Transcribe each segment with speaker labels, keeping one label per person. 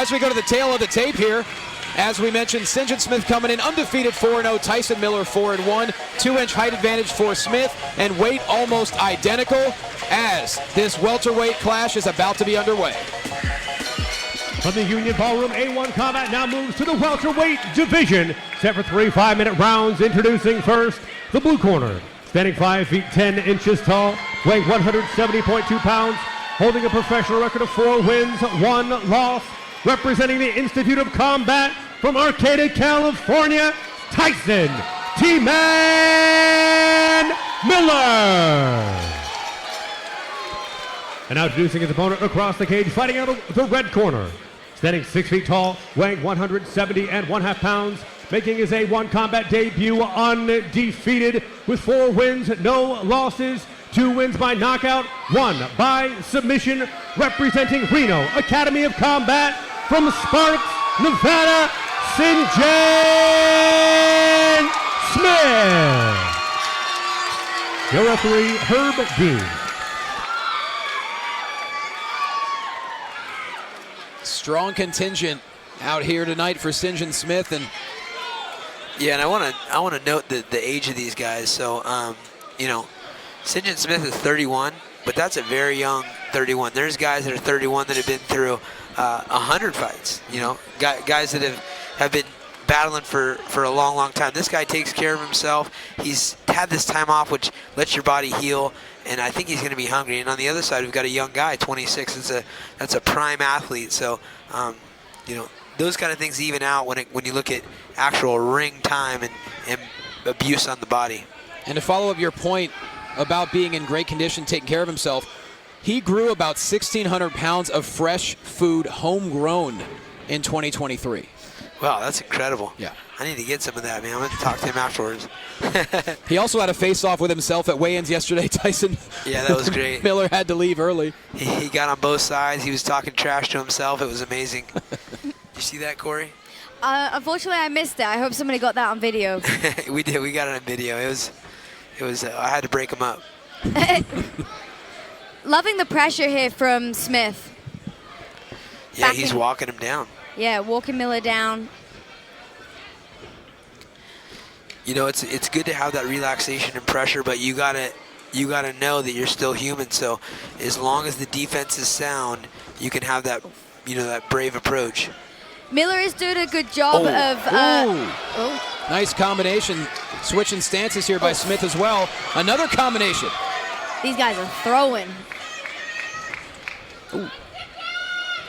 Speaker 1: as we go to the tail of the tape here, as we mentioned, Sinjen Smith coming in undefeated 4-0, Tyson Miller 4-1, 2-inch height advantage for Smith, and weight almost identical as this welterweight clash is about to be underway.
Speaker 2: From the Union Ballroom, A1 Combat now moves to the welterweight division. Set for 3 5-minute rounds. Introducing first, the blue corner. Standing 5 feet 10 inches tall, weighing 170.2 pounds, holding a professional record of 4 wins, 1 loss. Representing the Institute of Combat from Arcata, California, Tyson T-Man Miller. And now introducing his opponent across the cage, fighting out of the red corner. Standing 6 feet tall, weighing 170.5 pounds, making his A1 Combat debut undefeated with 4 wins, no losses, 2 wins by knockout, 1 by submission, representing Reno Academy of Combat from Sparks, Nevada, Sinjen Smith. Your referee, Herb Dean.
Speaker 1: Strong contingent out here tonight for Sinjen Smith, and
Speaker 3: yeah, and I want to note the age of these guys. So, you know, Sinjen Smith is 31, but that's a very young 31. There's guys that are 31 that have been through 100 fights. You know, guys that have been battling for a long time. This guy takes care of himself. He's had this time off, which lets your body heal, and I think he's going to be hungry. And on the other side, we've got a young guy, 26. That's a prime athlete. So, you know, those kind of things even out when you look at actual ring time and abuse on the body.
Speaker 1: And to follow up your point about being in great condition, taking care of himself, he grew about 1,600 pounds of fresh food, homegrown, in 2023.
Speaker 3: Wow, that's incredible.
Speaker 1: Yeah.
Speaker 3: I need to get some of that, man. I'm going to talk to him afterwards.
Speaker 1: He also had a face-off with himself at weigh-ins yesterday, Tyson.
Speaker 3: Yeah, that was great.
Speaker 1: Miller had to leave early.
Speaker 3: He got on both sides. He was talking trash to himself. It was amazing. Did you see that, Corey?
Speaker 4: Unfortunately, I missed it. I hope somebody got that on video.
Speaker 3: We did. We got it on video. It was. I had to break him up.
Speaker 4: Loving the pressure here from Smith.
Speaker 3: Yeah, he's walking him down.
Speaker 4: Yeah, walking Miller down.
Speaker 3: You know, it's good to have that relaxation and pressure, but you gotta know that you're still human. So as long as the defense is sound, you can have that, you know, that brave approach.
Speaker 4: Miller is doing a good job of.
Speaker 1: Nice combination, switching stances here by Smith as well. Another combination.
Speaker 4: These guys are throwing.
Speaker 1: Ooh.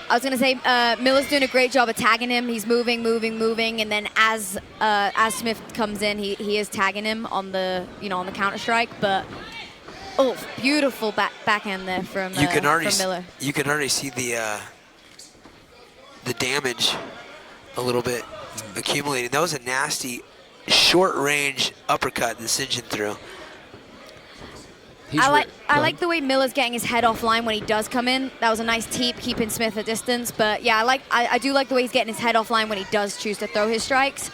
Speaker 4: I was gonna say Miller's doing a great job of tagging him. He's moving, and then as Smith comes in, he is tagging him on the on the counter strike. But beautiful backhand there from Miller.
Speaker 3: You can already see the damage a little bit accumulating. That was a nasty short range uppercut that Sinjen threw.
Speaker 4: I like the way Miller's getting his head offline when he does come in. That was a nice teep, keeping Smith at distance. But yeah, I do like the way he's getting his head offline when he does choose to throw his strikes.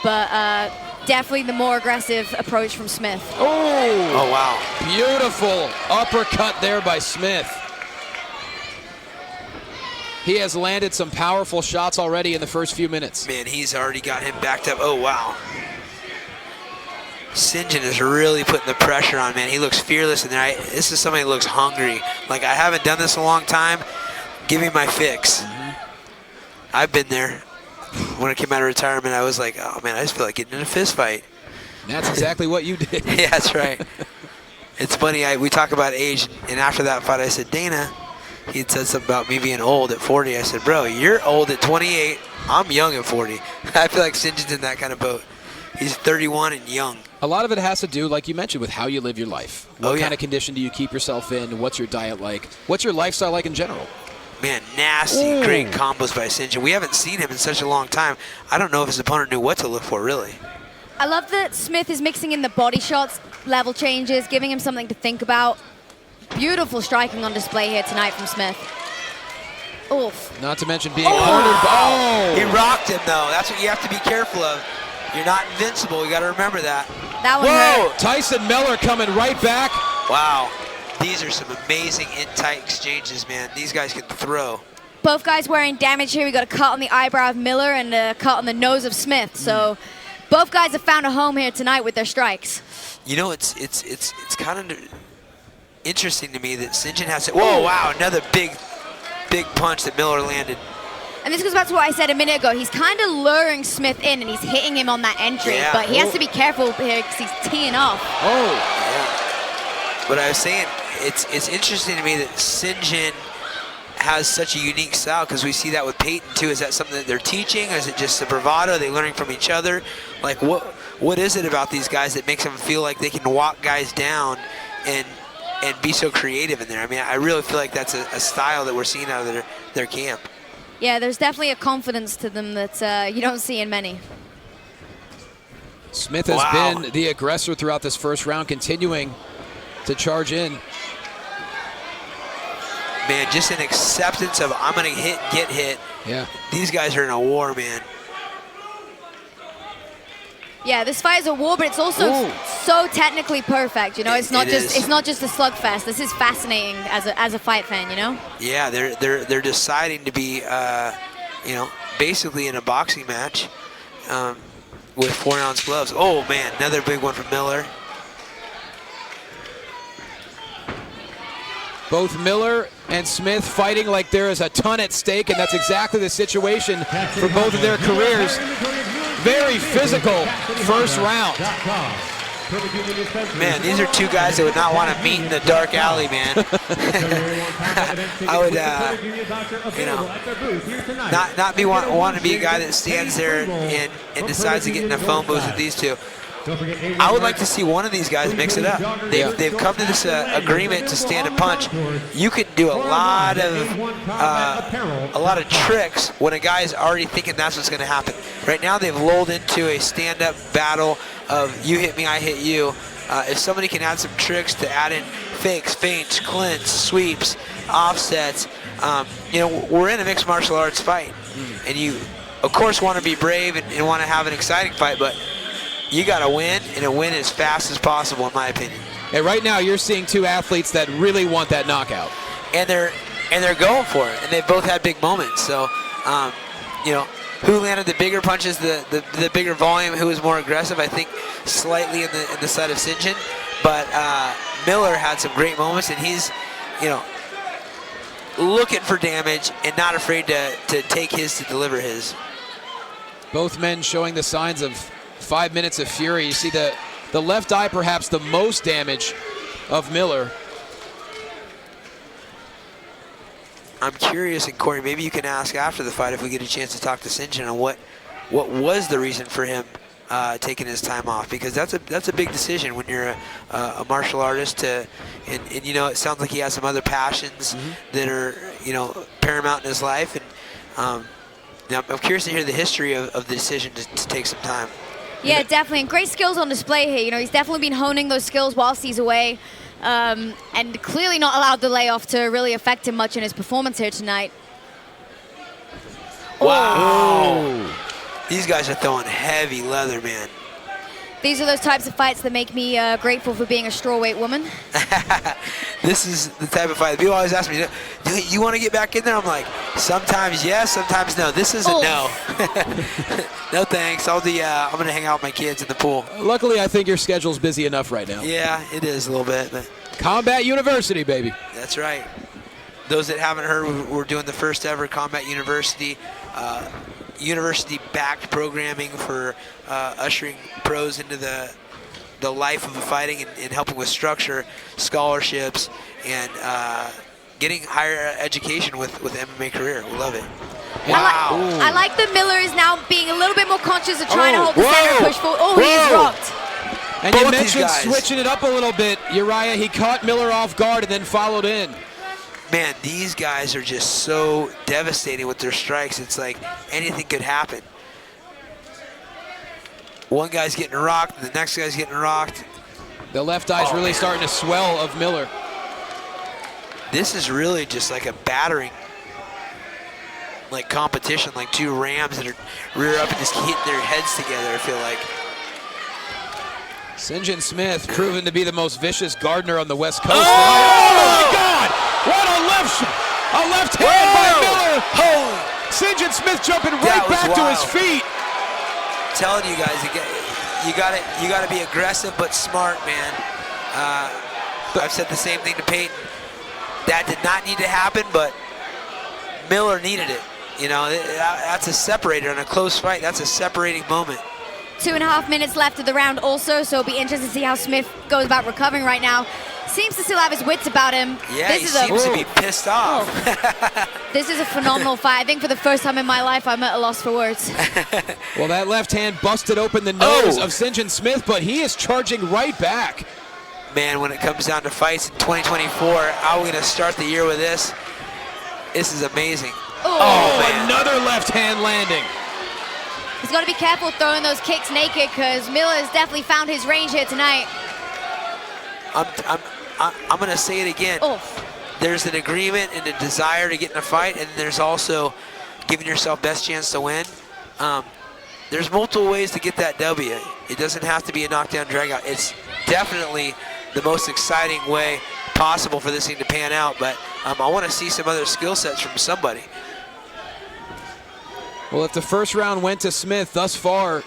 Speaker 4: But definitely the more aggressive approach from Smith.
Speaker 1: Oh
Speaker 3: wow.
Speaker 1: Beautiful uppercut there by Smith. He has landed some powerful shots already in the first few minutes.
Speaker 3: Man, he's already got him backed up. Oh, wow. Sinjen is really putting the pressure on, man. He looks fearless in there. This is somebody who looks hungry. Like, I haven't done this in a long time. Give me my fix. I've been there. When I came out of retirement, I was like, oh, man, I just feel like getting in a fist fight.
Speaker 1: That's exactly what you did.
Speaker 3: Yeah, that's right. It's funny. We talk about age, and after that fight, I said, Dana, he had said something about me being old at 40. I said, bro, you're old at 28. I'm young at 40. I feel like Sinjen's in that kind of boat. He's 31 and young.
Speaker 1: A lot of it has to do, like you mentioned, with how you live your life. What kind of condition do you keep yourself in? What's your diet like? What's your lifestyle like in general?
Speaker 3: Man, nasty, great combos by Sinjen. We haven't seen him in such a long time. I don't know if his opponent knew what to look for, really.
Speaker 4: I love that Smith is mixing in the body shots, level changes, giving him something to think about. Beautiful striking on display here tonight from Smith. Oof.
Speaker 1: Not to mention being cornered.
Speaker 3: He rocked him, though. That's what you have to be careful of. You're not invincible. You got to remember that.
Speaker 4: That one hurt.
Speaker 1: Tyson Miller coming right back.
Speaker 3: Wow. These are some amazing in-tight exchanges, man. These guys can throw.
Speaker 4: both guys wearing damage here. We got a cut on the eyebrow of Miller and a cut on the nose of Smith. So both guys have found a home here tonight with their strikes.
Speaker 3: You know, it's kind of interesting to me that Sinjen has. Whoa! Wow! Another big punch that Miller landed.
Speaker 4: And this goes back to what I said a minute ago. He's kind of luring Smith in, and he's hitting him on that entry.
Speaker 3: Yeah.
Speaker 4: But he has to be careful here because he's teeing off.
Speaker 1: Oh.
Speaker 3: Yeah. But I was saying, it's interesting to me that Sinjen has such a unique style, because we see that with Peyton too. Is that something that they're teaching, or is it just a bravado? Are they learning from each other? Like, what is it about these guys that makes them feel like they can walk guys down and be so creative in there? I mean, I really feel like that's a style that we're seeing out of their camp.
Speaker 4: Yeah, there's definitely a confidence to them that you don't see in many.
Speaker 1: Smith has been the aggressor throughout this first round, continuing to charge in.
Speaker 3: Man, just an acceptance of I'm going to hit, get hit.
Speaker 1: Yeah.
Speaker 3: These guys are in a war, man.
Speaker 4: Yeah, this fight is a war, but it's also so technically perfect. You know, it's not just a slugfest. This is fascinating as a fight fan. You know.
Speaker 3: Yeah, they're deciding to be, you know, basically in a boxing match with 4-ounce gloves. Oh man, another big one from Miller.
Speaker 1: Both Miller and Smith fighting like there is a ton at stake, and that's exactly the situation for both of their careers. Very physical first round.
Speaker 3: Man, these are two guys that would not want to meet in the dark alley, man. I would, you know, not want to be a guy that stands there and decides to get in a phone booth with these two. I would like to see one of these guys mix it up. They've come to this agreement to stand and punch. You could do a lot of tricks when a guy is already thinking that's what's going to happen. Right now they've lulled into a stand-up battle of you hit me, I hit you. If somebody can add some tricks to add in fakes, feints, clinches, sweeps, offsets, you know, we're in a mixed martial arts fight, and you, of course, want to be brave and want to have an exciting fight, but you got to win, and win as fast as possible, in my opinion.
Speaker 1: And right now, you're seeing two athletes that really want that knockout,
Speaker 3: and they're going for it, and they both had big moments. So, you know, who landed the bigger punches, the bigger volume, who was more aggressive? I think slightly in the side of Sinjen, but Miller had some great moments, and he's, you know, looking for damage and not afraid to take his to deliver his.
Speaker 1: Both men showing the signs of 5 minutes of fury. You see the left eye, perhaps the most damage of Miller.
Speaker 3: I'm curious, and Corey, maybe you can ask after the fight if we get a chance to talk to Sinjen on what was the reason for him taking his time off, because that's a big decision when you're a martial artist and you know, it sounds like he has some other passions that are, you know, paramount in his life, and I'm curious to hear the history of the decision to take some time.
Speaker 4: Yeah, definitely. And great skills on display here. You know, he's definitely been honing those skills whilst he's away, and clearly not allowed the layoff to really affect him much in his performance here tonight.
Speaker 3: Wow. Oh. These guys are throwing heavy leather, man.
Speaker 4: These are those types of fights that make me grateful for being a strawweight woman.
Speaker 3: This is the type of fight. People always ask me, do you want to get back in there? I'm like, sometimes yes, sometimes no. This is a no. No thanks. I'm going to hang out with my kids in the pool.
Speaker 1: Luckily, I think your schedule's busy enough right now.
Speaker 3: Yeah, it is a little bit. But
Speaker 1: Combat University, baby.
Speaker 3: That's right. Those that haven't heard, we're doing the first ever Combat University, university-backed programming for ushering pros into the life of fighting and helping with structure, scholarships, and getting higher education with MMA career. We love it.
Speaker 1: Wow.
Speaker 4: I like that Miller is now being a little bit more conscious of trying to hold the center and push forward. Oh, he's rocked.
Speaker 1: And
Speaker 3: Both
Speaker 1: you mentioned
Speaker 3: these guys
Speaker 1: switching it up a little bit, Uriah. He caught Miller off guard and then followed in.
Speaker 3: Man, these guys are just so devastating with their strikes. It's like anything could happen. One guy's getting rocked, the next guy's getting rocked.
Speaker 1: The left eye's really starting to swell of Miller.
Speaker 3: This is really just like a battering, like competition, like two rams that are rear up and just hitting their heads together, I feel like.
Speaker 1: Sinjen Smith proven to be the most vicious gardener on the West Coast. Oh my God! What a left shot! A left hand by Miller.
Speaker 3: Holy.
Speaker 1: Sinjen Smith jumping right
Speaker 3: That was
Speaker 1: back to his
Speaker 3: wild.
Speaker 1: feet.
Speaker 3: Telling you guys, you got to be aggressive but smart, man. I've said the same thing to Peyton. That did not need to happen, but Miller needed it. You know, that's a separator in a close fight. That's a separating moment.
Speaker 4: 2.5 minutes left of the round also, so it'll be interesting to see how Smith goes about recovering right now. Seems to still have his wits about him.
Speaker 3: Yeah, he seems to be pissed off.
Speaker 4: This is a phenomenal fight. I think for the first time in my life, I'm at a loss for words.
Speaker 1: Well, that left hand busted open the nose of Sinjen Smith, but he is charging right back.
Speaker 3: Man, when it comes down to fights in 2024, how are we going to start the year with this? This is amazing.
Speaker 1: Oh,
Speaker 3: man.
Speaker 1: another left hand landing.
Speaker 4: He's got to be careful throwing those kicks naked because Miller has definitely found his range here tonight.
Speaker 3: I'm going to say it again. There's an agreement and a desire to get in a fight, and there's also giving yourself best chance to win. There's multiple ways to get that W. It doesn't have to be a knockdown dragout. It's definitely the most exciting way possible for this thing to pan out, but I want to see some other skill sets from somebody.
Speaker 1: Well, if the first round went to Smith thus far,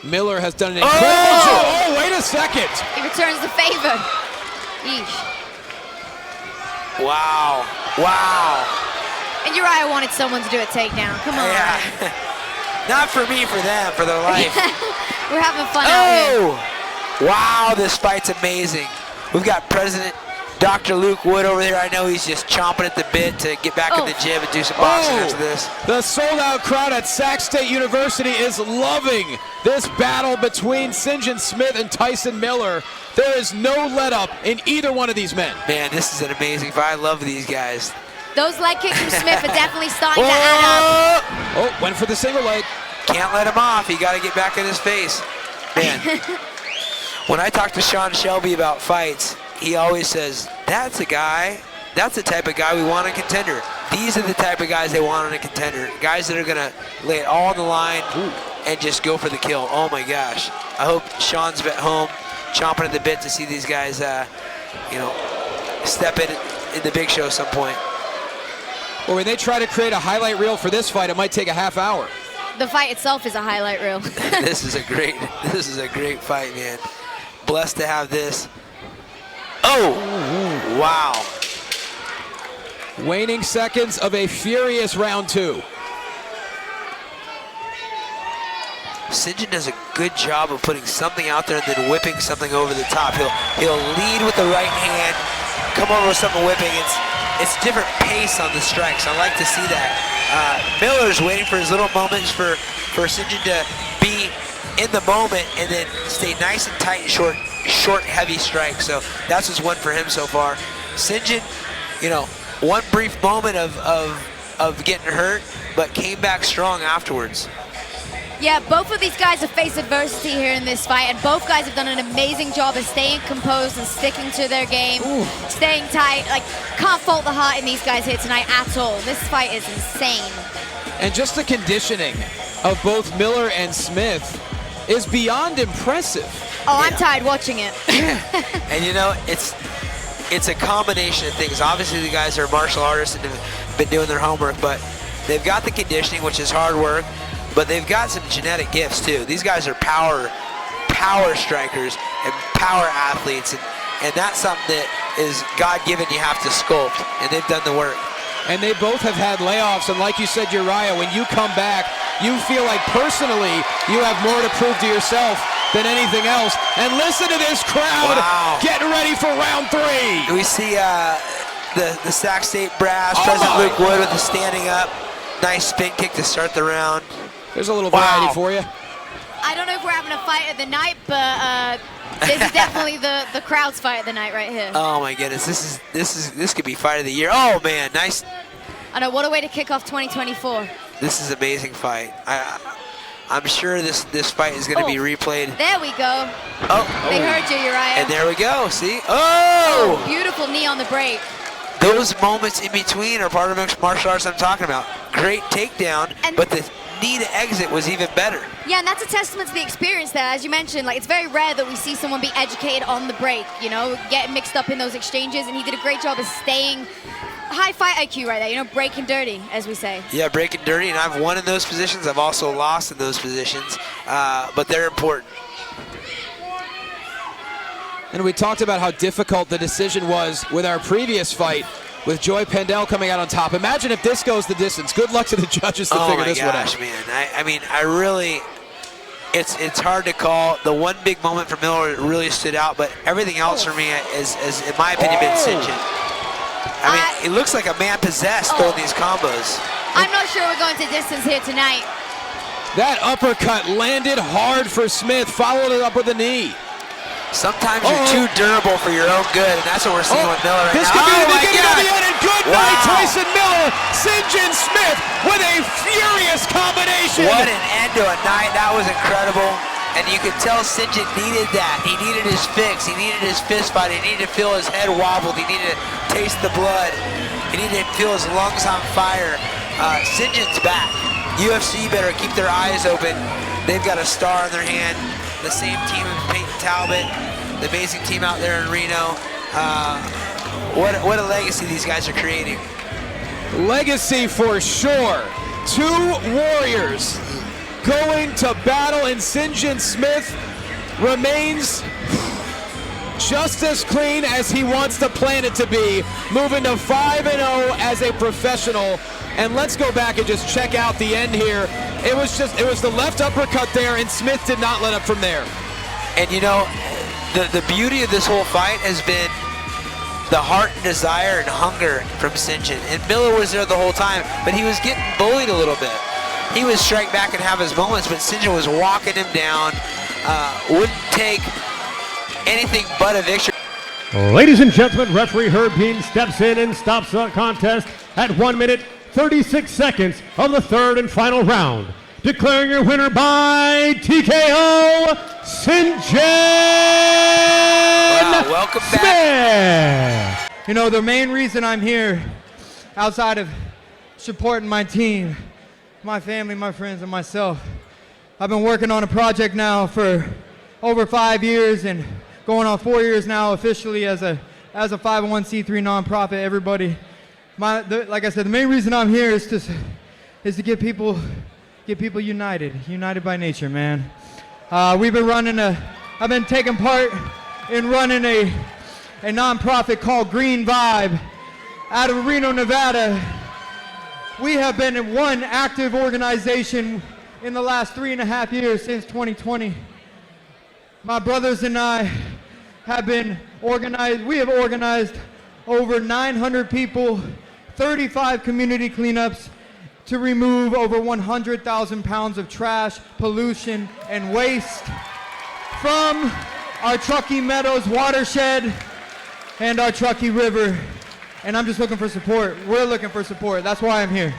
Speaker 1: Miller has done an incredible job. Oh, wait a second.
Speaker 4: He returns the favor. Yeesh.
Speaker 3: Wow. Wow.
Speaker 4: And Uriah wanted someone to do a takedown. Come on.
Speaker 3: Yeah. Not for me, for them, for their life.
Speaker 4: We're having fun out here.
Speaker 3: Wow, this fight's amazing. We've got President Dr. Luke Wood over there. I know he's just chomping at the bit to get back in the gym and do some boxing after this.
Speaker 1: The sold-out crowd at Sac State University is loving this battle between Sinjen Smith and Tyson Miller. There is no let-up in either one of these men.
Speaker 3: Man, this is an amazing fight. I love these guys.
Speaker 4: Those leg kicks from Smith are definitely starting to add up.
Speaker 1: Oh, went for the single leg.
Speaker 3: Can't let him off. He got to get back in his face. Man, when I talk to Sean Shelby about fights, he always says, that's the type of guy we want in a contender. These are the type of guys they want in a contender. Guys that are going to lay it all on the line and just go for the kill. Oh my gosh. I hope Sean's at home chomping at the bit to see these guys, step in the big show at some point.
Speaker 1: Well, when they try to create a highlight reel for this fight, it might take a half hour.
Speaker 4: The fight itself is a highlight reel.
Speaker 3: This is a great fight, man. Blessed to have this. Oh, wow.
Speaker 1: Waning seconds of a furious round two.
Speaker 3: Sinjen does a good job of putting something out there and then whipping something over the top. He'll lead with the right hand, come over with something whipping. It's different pace on the strikes. I like to see that. Miller's waiting for his little moments for Sinjen to be in the moment and then stay nice and tight and short, heavy strikes. So that's what's won for him so far. Sinjen, one brief moment of getting hurt, but came back strong afterwards.
Speaker 4: Yeah, both of these guys have faced adversity here in this fight, and both guys have done an amazing job of staying composed and sticking to their game, staying tight. Can't fault the heart in these guys here tonight at all. This fight is insane. And
Speaker 1: just the conditioning of both Miller and Smith is beyond impressive.
Speaker 4: Oh, I'm tired watching it.
Speaker 3: And it's a combination of things. Obviously, the guys are martial artists and have been doing their homework, but they've got the conditioning, which is hard work. But they've got some genetic gifts too. These guys are power strikers and power athletes, and that's something that is God-given. You have to sculpt, and they've done the work.
Speaker 1: And they both have had layoffs, and like you said, Uriah, when you come back, you feel like personally you have more to prove to yourself than anything else. And listen to this crowd getting ready for round three.
Speaker 3: We see the Sac State brass, President Luke Wood with the standing up. Nice spin kick to start the round.
Speaker 1: There's a little variety for you.
Speaker 4: I don't know if we're having a fight of the night, but this is definitely the crowd's fight of the night right here.
Speaker 3: Oh my goodness, this could be fight of the year. Oh man, nice.
Speaker 4: I know, what a way to kick off 2024.
Speaker 3: This is an amazing fight. I'm sure this fight is going to be replayed.
Speaker 4: There we go. They heard you, Uriah.
Speaker 3: And there we go. See? Oh!
Speaker 4: Beautiful knee on the break.
Speaker 3: Those moments in between are part of mixed martial arts I'm talking about. Great takedown, but the knee to exit was even better.
Speaker 4: Yeah, and that's a testament to the experience there. As you mentioned, it's very rare that we see someone be educated on the break, getting mixed up in those exchanges, and he did a great job of staying high fight IQ right there. You know, breaking dirty, as we say.
Speaker 3: Yeah, breaking dirty, and I've won in those positions. I've also lost in those positions, but they're important.
Speaker 1: And we talked about how difficult the decision was with our previous fight with Joy Pendel coming out on top. Imagine if this goes the distance. Good luck to the judges to figure this one out.
Speaker 3: Oh my gosh, man. I mean, I really, it's hard to call. The one big moment for Miller really stood out, but everything else for me is in my opinion, been Sinjen. I mean, it looks like a man possessed throwing these combos.
Speaker 4: I'm not sure we're going to distance here tonight.
Speaker 1: That uppercut landed hard for Smith, followed it up with a knee.
Speaker 3: Sometimes you're too durable for your own good, and that's what we're seeing with Miller right
Speaker 1: this
Speaker 3: now.
Speaker 1: Could be the beginning of the end, and good night, Tyson Miller. Sinjen Smith with a furious combination.
Speaker 3: What an end to a night. That was incredible. And you could tell Sinjen needed that. He needed his fix. He needed his fist fight. He needed to feel his head wobbled. He needed to taste the blood. He needed to feel his lungs on fire. Sinjen's back. UFC better keep their eyes open. They've got a star in their hand. The same team as Peyton Talbot, the amazing team out there in Reno. What a legacy these guys are creating.
Speaker 1: Legacy for sure. Two warriors going to battle, and Sinjen Smith remains just as clean as he wants to plan it to be, moving to 5-0 as a professional. And let's go back and just check out the end here. It was the left uppercut there, and Smith did not let up from there.
Speaker 3: And you know, the beauty of this whole fight has been the heart and desire and hunger from Sinjen. And Miller was there the whole time, but he was getting bullied a little bit. He would strike back and have his moments, but Sinjen was walking him down, wouldn't take anything but a victory.
Speaker 2: Ladies and gentlemen, referee Herb Bean steps in and stops the contest at 1 minute 36 seconds of the third and final round. Declaring your winner by TKO, Sinjen
Speaker 3: welcome back.
Speaker 2: Smith.
Speaker 5: You know, the main reason I'm here, outside of supporting my team, my family, my friends, and myself, I've been working on a project now for over 5 years and going on 4 years now officially as a 501c3 nonprofit. Everybody, like I said, the main reason I'm here is to get people united by nature, man. I've been taking part in running a nonprofit called Green Vibe out of Reno, Nevada. We have been in one active organization in the last 3.5 years since 2020. My brothers and I have been organized. We have organized over 900 people, 35 community cleanups to remove over 100,000 pounds of trash, pollution, and waste from our Truckee Meadows watershed and our Truckee River. And I'm just looking for support. We're looking for support. That's why I'm here.